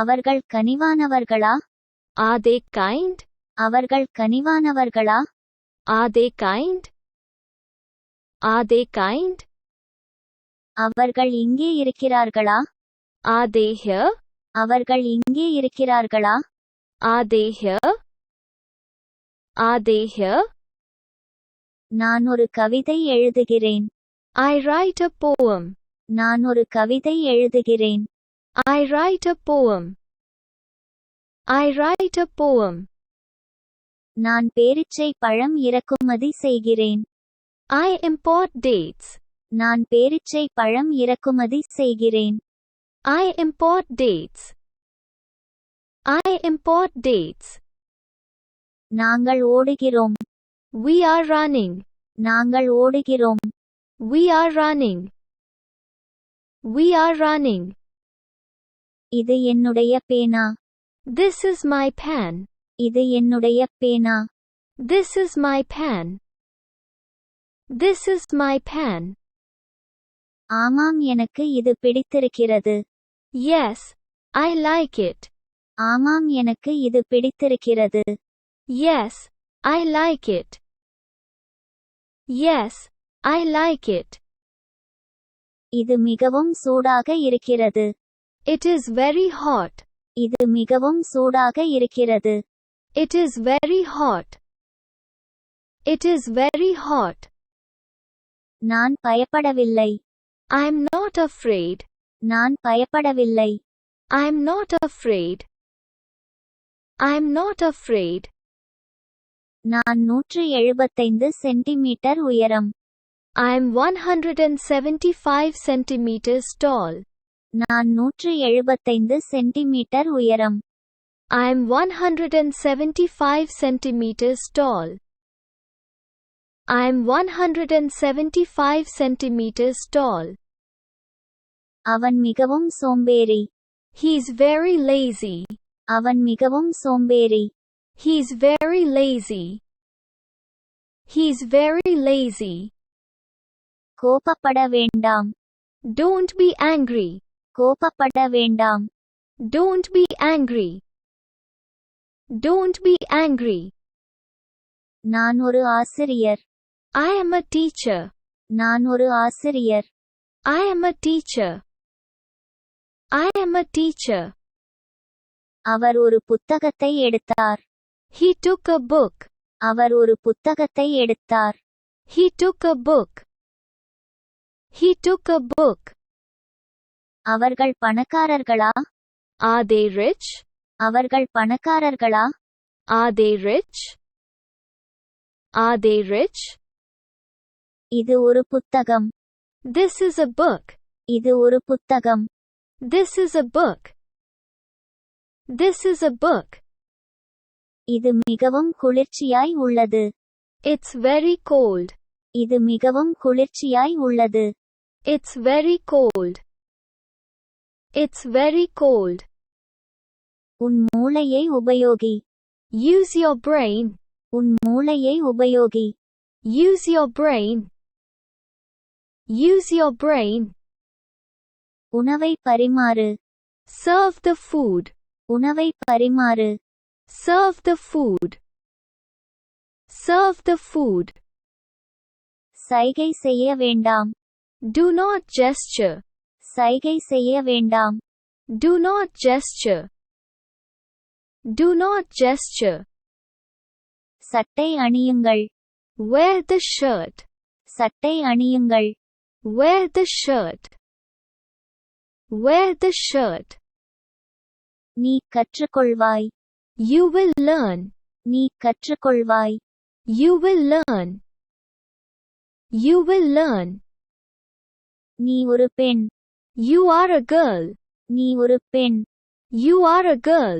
அவர்கள் கனிவானவர்களா? Are they kind? அவர்கள் கனிவானவர்களா? Are they kind? Are they kind? அவர்கள் இங்கே இருக்கிறார்களா? Are they here? அவர்கள் இங்கே இருக்கிறார்களா? Are they here? Are they here? நான் ஒரு கவிதை எழுதுகிறேன். I write a poem. நான் ஒரு கவிதை எழுதுகிறேன். I write a poem. I write a poem. நான் பேரீச்சை பழம் இறக்குமதி செய்கிறேன். I import dates. நான் பேரீச்சை பழம் இறக்குமதி செய்கிறேன். I import dates. I import dates. நாங்கள் ஓடுகிறோம். We are running. நாங்கள் ஓடுகிறோம். We are running. We are running. இது என்னுடைய பேனா. This is my pen. இது என்னுடைய பேனா. This is my pen. This is my pen. ஆமாம், எனக்கு இது பிடித்திருக்கிறது. Yes, I like it. ஆமாம், எனக்கு இது பிடித்திருக்கிறது. Yes, I like it. Yes, I like it. இது மிகவும் சூடாக இருக்கிறது. It is very hot. இது மிகவும் சூடாக இருக்கிறது. It is very hot. It is very hot. நான் பயப்படவில்லை. I'm not afraid. நான் பயப்படவில்லை. I'm not afraid. I'm not afraid. நான் 175 சென்டிமீட்டர் உயரம். I'm 175 centimeters tall. நான் 175 சென்டிமீட்டர் உயரம். I'm 175 centimeters tall. I'm 175 centimeters tall. அவன் மிகவும் சோம்பேறி. He's very lazy. அவன் மிகவும் சோம்பேறி. He's very lazy. He's very lazy. கோபப்பட வேண்டாம். Don't be angry. கோபப்பட வேண்டாம். Don't be angry. Don't be angry. நான் ஒரு ஆசிரியர். I am a teacher. நான் ஒரு ஆசிரியர். I am a teacher. I am a teacher. அவர் ஒரு புத்தகத்தை எடுத்தார். He took a book. அவர் ஒரு புத்தகத்தை எடுத்தார். He took a book. He took a book. அவர்கள் பணக்காரர்களா? Are they rich? அவர்கள் பணக்காரர்களா? Are they rich? Are they rich? இது ஒரு புத்தகம். This is a book. இது ஒரு புத்தகம். This is a book. This is a book. இது மிகவும் குளிர்ச்சியாய் உள்ளது. It's very cold. இது மிகவும் குளிர்ச்சியாய் உள்ளது. It's very cold. It's very cold. உன் மூளையை உபயோகி. Use your brain. உன் மூளையை உபயோகி. Use your brain. Use your brain. உணவை பரிமாறு. Serve the food. உணவை பரிமாறு. Serve the food. Serve the food. சைகை செய்ய வேண்டாம். Do not gesture. சைகை செய்ய வேண்டாம். Do not gesture. Do not gesture. சட்டை அணியுங்கள். Wear the shirt. சட்டை அணியுங்கள். Wear the shirt. Wear the shirt. நீ கற்றுக்கொள்வாய். You will learn. நீ கற்றுக்கொள்வாய். You will learn. You will learn. நீ ஒரு பெண். You are a girl. நீ ஒரு பெண். You are a girl.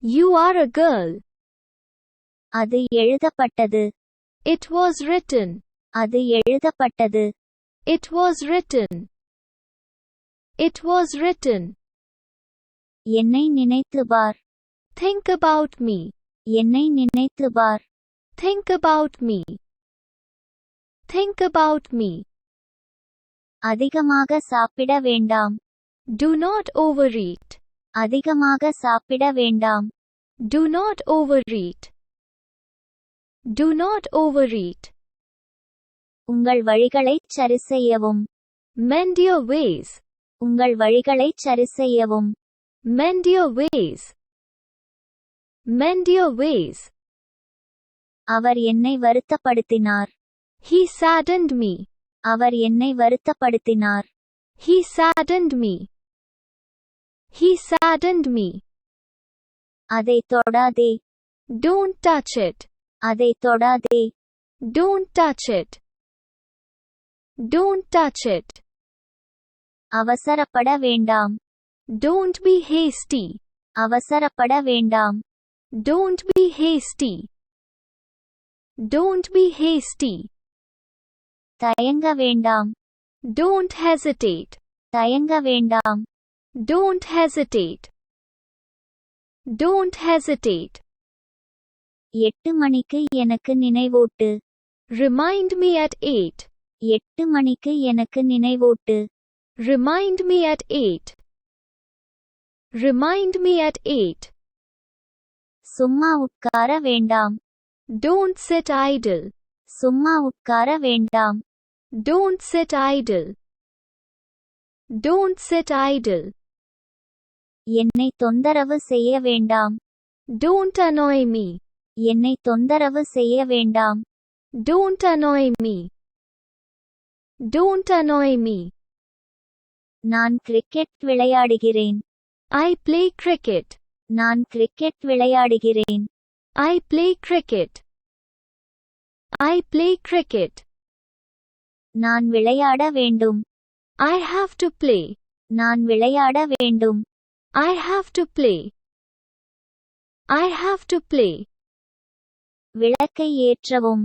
You are a girl. அது எழுதப்பட்டது. It was written. அது எழுதப்பட்டது. It was written. It was written. என்னை நினைத்து பார். Think about me. என்னை நினைத்து பார். Think about me. Think about me. அதிகமாக சாப்பிட வேண்டாம். Do not overeat. அதிகமாக சாப்பிட வேண்டாம். Do not overeat. Do not overeat. உங்கள் வழிகளைச் சரிசெய்யவும். Mend your ways. உங்கள் வழிகளைச் சரிசெய்யவும். Mend your ways. Mend your ways. அவர் என்னை வருத்தப்படுத்தினார். He saddened me. அவர் என்னை வருத்தப்படுத்தினார். He saddened me. He saddened me. அதை தொடாதே. Don't touch it. அதை தொடாதே. Don't touch it. Don't touch it. அவசரப்பட வேண்டாம். Don't be hasty. அவசரப்பட வேண்டாம். Don't be hasty. Don't be hasty. தயங்க வேண்டாம். Don't hesitate. தயங்க வேண்டாம். Don't hesitate. Don't hesitate. 8 மணிக்கு எனக்கு நினைவூட்டு. Remind me at 8. 8 மணிக்கு எனக்கு நினைவூட்டு. Remind me at 8. Remind me at 8. சும்மா உட்கார வேண்டாம். Don't sit idle. சும்மா உட்கார வேண்டாம். Don't sit idle. Don't sit idle. என்னை தொந்தரவு செய்ய வேண்டாம். Don't annoy me. என்னை தொந்தரவு செய்ய வேண்டாம். Don't annoy me. Don't annoy me. நான் கிரிக்கெட் விளையாடுகிறேன். I play cricket. நான் cricket விளையாடுகிறேன். I play cricket. I play cricket. நான் விளையாட வேண்டும். I have to play. நான் விளையாட வேண்டும். I have to play. I have to play. விளக்கை ஏற்றவும்.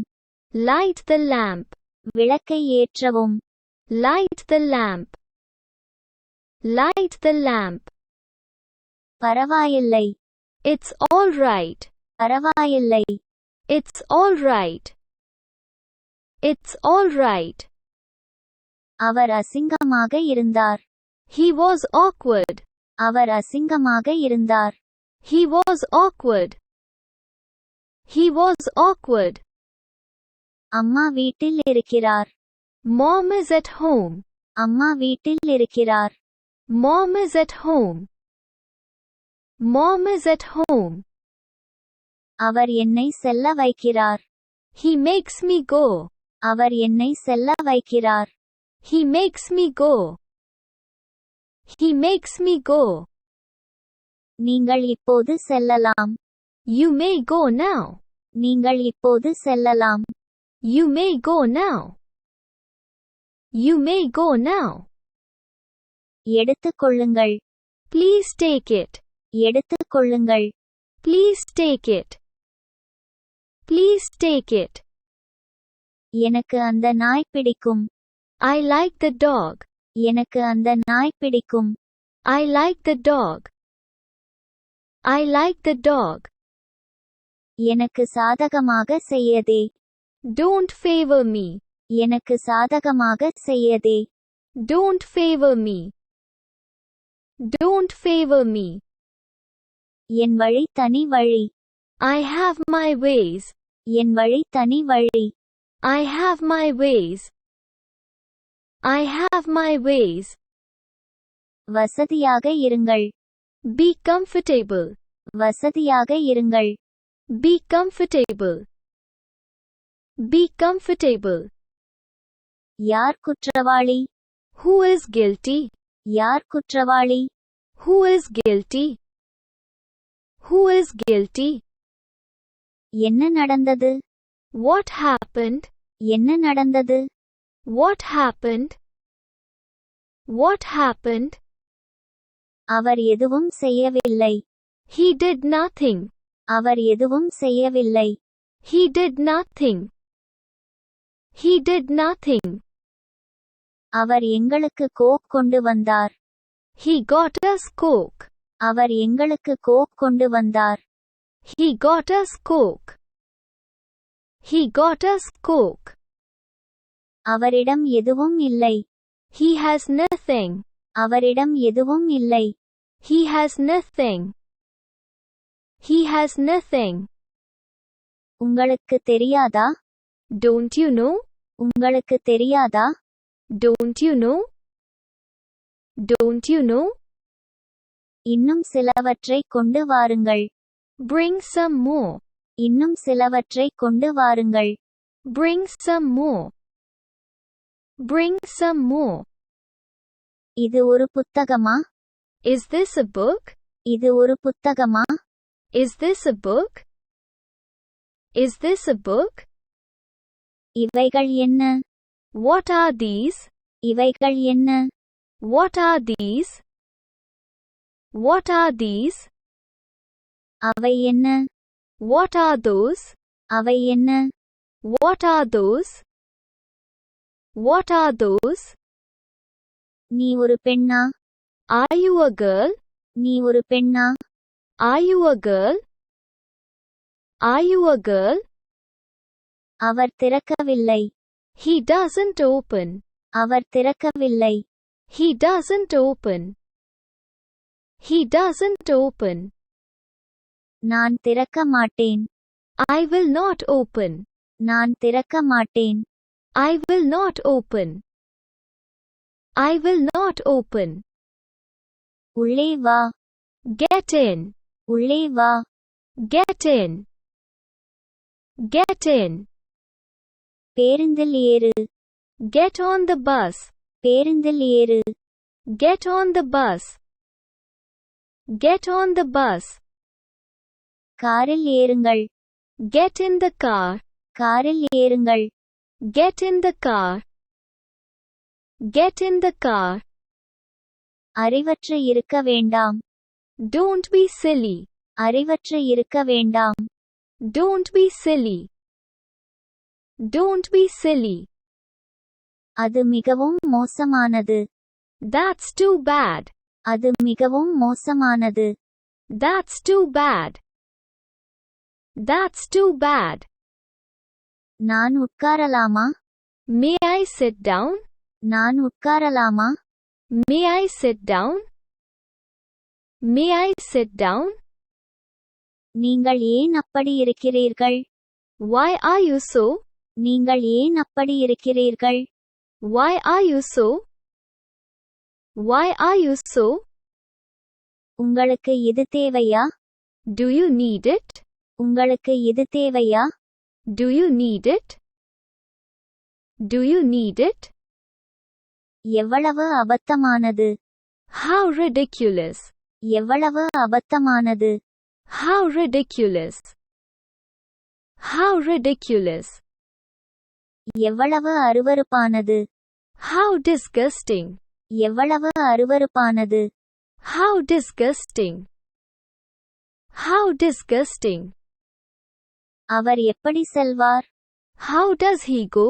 Light the lamp. விளக்கை ஏற்றவும். Light the lamp. Light the lamp. பரவாயில்லை. It's all right. பரவாயில்லை. It's all right. It's all right. அவர் அசிங்கமாக இருந்தார். He was awkward. அவர் அசிங்கமாக இருந்தார். He was awkward. He was awkward. அம்மா வீட்டில் இருக்கிறார். Mom is at home. அம்மா வீட்டில் இருக்கிறார். Mom is at home. Mom is at home. அவர் என்னை செல்ல வைக்கிறார். He makes me go. அவர் என்னை செல்ல வைக்கிறார். He makes me go. He makes me go. நீங்கள் இப்போது செல்லலாம். You may go now. நீங்கள் இப்போது செல்லலாம். You may go now. You may go now. எடுத்துக் கொள்ளுங்கள். Please take it. எடுத்துக் கொள்ளுங்கள். Please take it. Please take it. எனக்கு அந்த நாய் பிடிக்கும். I like the dog. எனக்கு அந்த நாய் பிடிக்கும். I like the dog. I like the dog. எனக்கு சாதகமாக செய்யதே. Don't favor me. எனக்கு சாதகமாக செய்யதே. Don't favor me. Don't favor me. என் வழி தனி வழி. I have my ways. என் வழி தனி வழி. I have my ways. I have my ways. வசதியாக இருங்கள். Be comfortable. வசதியாக இருங்கள். Be comfortable. Be comfortable. யார் குற்றவாளி? Who is guilty? யார் குற்றவாளி? Who is guilty? Who is guilty? என்ன நடந்தது? What happened? என்ன நடந்தது? What happened? What happened? அவர் எதுவும் செய்யவில்லை. He did nothing. அவர் எதுவும் செய்யவில்லை. He did nothing. He did nothing. அவர் எங்களுக்கு கோக் கொண்டு வந்தார். He got us Coke. அவர் எங்களுக்கு கோக் கொண்டு வந்தார். He got us Coke. He got us Coke. அவரிடம் எதுவும் இல்லை. He has nothing. அவரிடம் எதுவும் இல்லை. He has nothing. He has nothing. உங்களுக்கு தெரியாதா? Don't you know? உங்களுக்கு தெரியாதா? Don't you know? Don't you know? இன்னும் சிலவற்றை கொண்டு வாருங்கள். Bring some more. இன்னும் சிலவற்றை கொண்டு வாருங்கள். Bring some more. Bring some more. இது ஒரு புத்தகமா? Is this a book? இது ஒரு புத்தகமா? Is this a book? Is this a book? இவைகள் என்ன? What are these? இவைகள் என்ன? What are these? What are these? அவை என்ன? What are those? அவை என்ன? What are those? What are those? நீ ஒரு பெண்ணா? Are you a girl? நீ ஒரு பெண்ணா? Are you a girl? Are you a girl? Our திறக்கவில்லை. He doesn't open. Our திறக்கவில்லை. He doesn't open. He doesn't open. நான் திறக்க மாட்டேன். I will not open. நான் திறக்க மாட்டேன். I will not open. I will not open. உள்ளே வா. Get in. உள்ளே வா. Get in. Get in. பேருந்தில் ஏறு. Get on the bus. பேருந்தில் ஏறு. Get on the bus. Get on the bus. காரில் ஏறுங்கள். Get in the car. காரில் ஏறுங்கள். Get in the car. Get in the car. அறிவற்று இருக்க வேண்டாம். Don't be silly. அறிவற்று இருக்க வேண்டாம். Don't be silly. Don't be silly. அது மிகவும் மோசமானது. That's too bad. அது மிகவும் மோசமானது. That's too bad. That's too bad. நான் உட்காரலாமா? May I sit down? நான் உட்காரலாமா? May I sit down? May I sit down? நீங்கள் ஏன் அப்படி இருக்கிறீர்கள்? Why are you so? நீங்கள் ஏன் அப்படி இருக்கிறீர்கள்? Why are you so? Why are you so? உங்களுக்கு இது தேவையா? Do you need it? உங்களுக்கு இது தேவையா? Do you need it? Do you need it? எவ்வளவு அபத்தமானது. How ridiculous. எவ்வளவு அபத்தமானது. How ridiculous. How ridiculous. எவ்வளவு அருவருப்பானது. How disgusting. எவ்வளவு அருவருப்பானது. How disgusting. How disgusting. அவர் எப்படி செல்வார்? How does he go?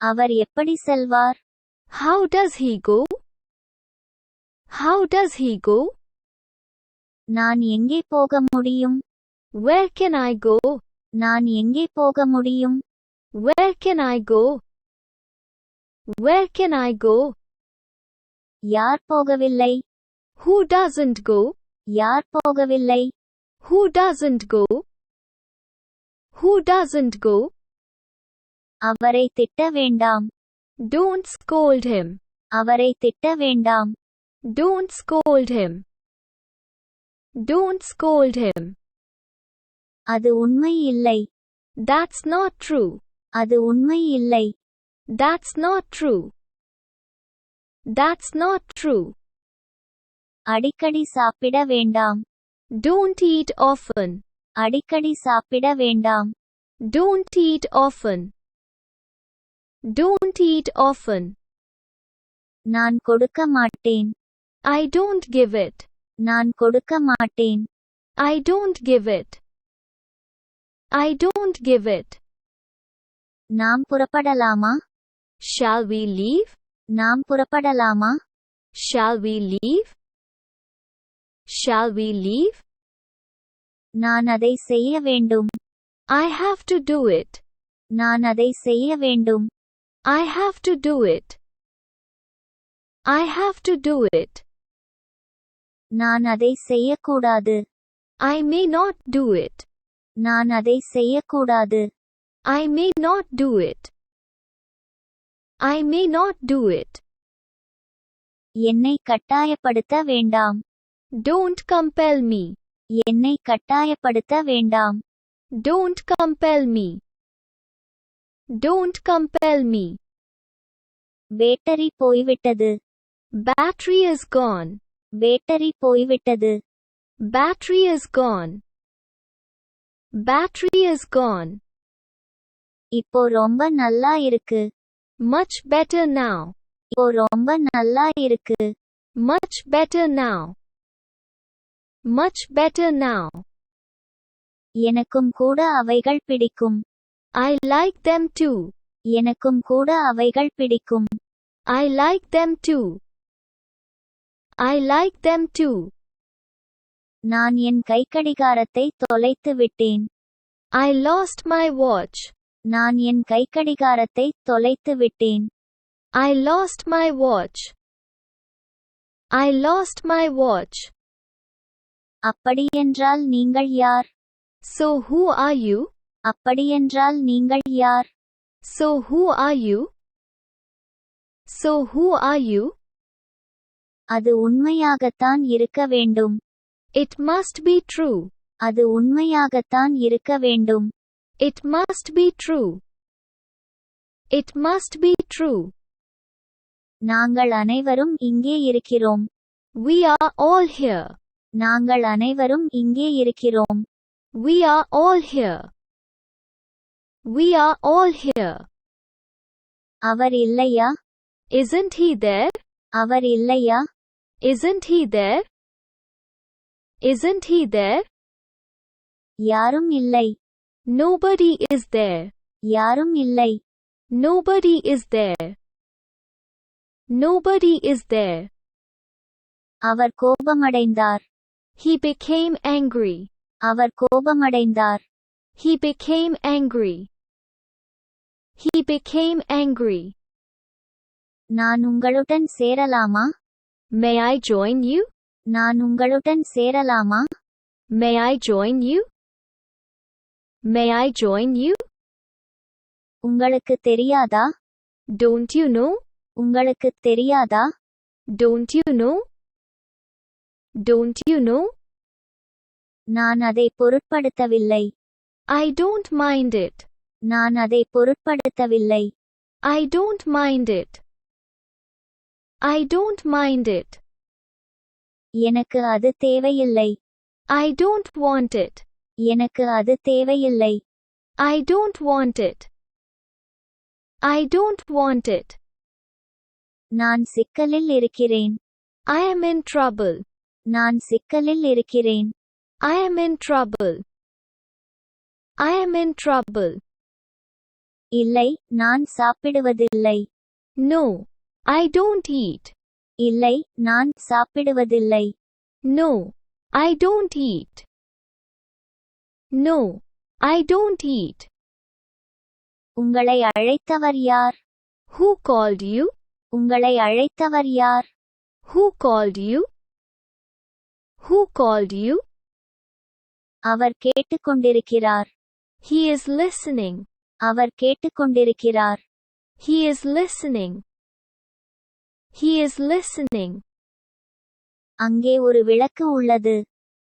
அவர் எப்படி செல்வார்? How does he go? How does he go? நான் எங்கே போக முடியும்? Where can I go? நான் எங்கே போக முடியும்? Where can I go? Where can I go? யார் போகவில்லை? Who doesn't go? யார் போகவில்லை? Who doesn't go? Who doesn't go? அவரை திட்ட வேண்டாம். Don't scold him. அவரை திட்ட வேண்டாம். Don't scold him. Don't scold him. அது உண்மை இல்லை. That's not true. அது உண்மை இல்லை. That's not true. That's not true. அடிக்கடி சாப்பிட வேண்டாம். Don't eat often. அடிக்கடி சாப்பிட வேண்டாம். Don't eat often. Don't eat often. நான் கொடுக்க மாட்டேன். I don't give it. நான் கொடுக்க மாட்டேன். I don't give it. I don't give it. நாம் புறப்படலாமா? Shall we leave? நாம் புறப்படலாமா? Shall we leave? Shall we leave? நான் அதை செய்ய வேண்டும். I have to do it. நான் அதை செய்ய வேண்டும். I have to do it. I have to do it. நான் அதை செய்யக்கூடாது. I may not do it. நான் அதை செய்யக்கூடாது. I may not do it. I may not do it. என்னை கட்டாயப்படுத்த வேண்டாம். Don't compel me. என்னை கட்டாயப்படுத்த வேண்டாம். Don't compel me. Don't compel me. Battery போய்விட்டது. Battery is gone. பேட்டரி போய்விட்டது. Battery is gone. Battery is gone. இப்போ ரொம்ப நல்லா இருக்கு. Much better now. இப்போ ரொம்ப நல்லா இருக்கு. Much better now. Much better now. எனக்கும் கூட அவைகள் பிடிக்கும். I like them too. எனக்கும் கூட அவைகள் பிடிக்கும். I like them too. I like them too. நான் என் கைக்கடிகாரத்தை தொலைத்து விட்டேன். I lost my watch. நான் என் கைக்கடிகாரத்தை தொலைத்து விட்டேன். I lost my watch. I lost my watch. அப்படியென்றால் நீங்கள் யார்? So who are you? அப்படியென்றால் நீங்கள் யார்? So who are you? So who are you? அது உண்மையாகத்தான் இருக்க வேண்டும். It must be true. அது உண்மையாகத்தான் இருக்க வேண்டும். It must be true. It must be true. நாங்கள் அனைவரும் இங்கே இருக்கிறோம். We are all here. நாங்கள் அனைவரும் இங்கே இருக்கிறோம். We are all here. We are all here. அவர் இல்லையா? Isn't he there? அவர் இல்லையா? Isn't he there? Isn't he there? யாரும் இல்லை. Nobody is there. யாரும் இல்லை. Nobody is there. Nobody is there. Our கோபமடைந்தார். He became angry. Our கோபமடைந்தார். He became angry. He became angry. நான் உங்களுடன் சேரலாமா? May I join you? நான் உங்களுடன் சேரலாமா? May I join you? May I join you? உங்களுக்கு தெரியாதா? Don't you know? உங்களுக்கு தெரியாதா? Don't you know? Don't you know? நான் அதை பொருட்படுத்தவில்லை. I don't mind it. நான் அதை பொருட்படுத்தவில்லை. I don't mind it. I don't mind it. எனக்கு அது தேவையில்லை. I don't want it. எனக்கு அது தேவையில்லை. I don't want it. I don't want it. நான் சிக்கலில் இருக்கிறேன். I am in trouble. நான் சிக்கலில் இருக்கிறேன். I am in trouble. I am in trouble. இல்லை, நான் சாப்பிடுவதில்லை. No, I don't eat. இல்லை, நான் சாப்பிடுவதில்லை. No, I don't eat. No, I don't eat. உங்களை அழைத்தவர் யார்? Who called you? உங்களை அழைத்தவர் யார்? Who called you? Who called you? அவர் கேட்டுக்கொண்டிருக்கிறார். He is listening. அவர் கேட்டுக்கொண்டிருக்கிறார். He is listening. He is listening. அங்கே ஒரு விளக்கு உள்ளது.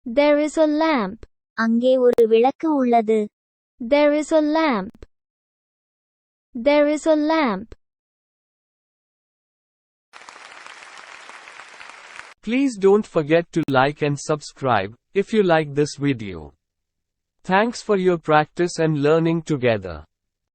There is a lamp. அங்கே ஒரு விளக்கு உள்ளது. There is a lamp. There is a lamp. Please don't forget to like and subscribe if you like this video. Thanks for your practice and learning together.